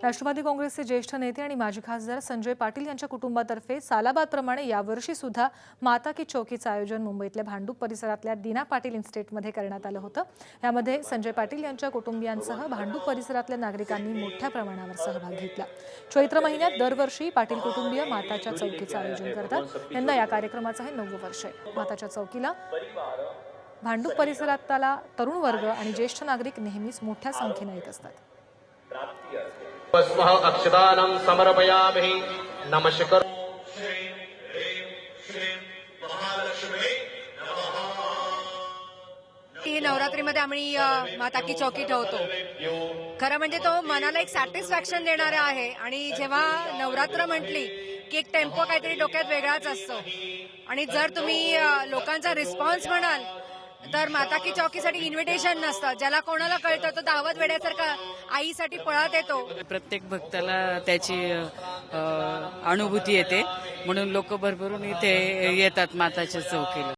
राष्ट्रवादी काँग्रेसचे ज्येष्ठ नेते आणि माजी खासदार संजय पाटील यांच्या कुटुंबातर्फे सालाबादप्रमाणे यावर्षी सुद्धा माता की चौकीचं आयोजन मुंबईतल्या भांडूप परिसरातल्या दीना पाटील इन्स्टेटमध्ये करण्यात आलं होतं। यामध्ये संजय पाटील यांच्या कुटुंबियांसह भांडूप परिसरातल्या नागरिकांनी मोठ्या प्रमाणावर सहभाग घेतला। चैत्र महिन्यात दरवर्षी पाटील कुटुंबीय माताच्या चौकीचं आयोजन करतात। यंदा या कार्यक्रमाचं हे 9वं वर्ष आहे। माताच्या चौकीला भांडूप परिसरातला तरुण वर्ग आणि ज्येष्ठ नागरिक नेहमीच मोठ्या संख्येने येत असतात। अक्षदानं समर्पयामि नमस्कार। नवरात्रीमध्ये आम्ही माता की चौकी ठेवतो। खरं म्हणजे तो मनाला एक सॅटिस्फॅक्शन देणारा आहे आणि जेव्हा नवरात्र म्हटली की एक टेम्पो काहीतरी डोक्यात वेगळाच असतो आणि जर तुम्ही लोकांचा रिस्पॉन्स म्हणाल तर माता की चौकीसाठी इन्व्हिटेशन नसतं। ज्याला कोणाला कळतं तो धावत वेड्यासारखा आईसाठी पळत येतो। प्रत्येक भक्ताला त्याची अनुभूती येते म्हणून लोक भरभरून इथे येतात माताच्या चौकीला।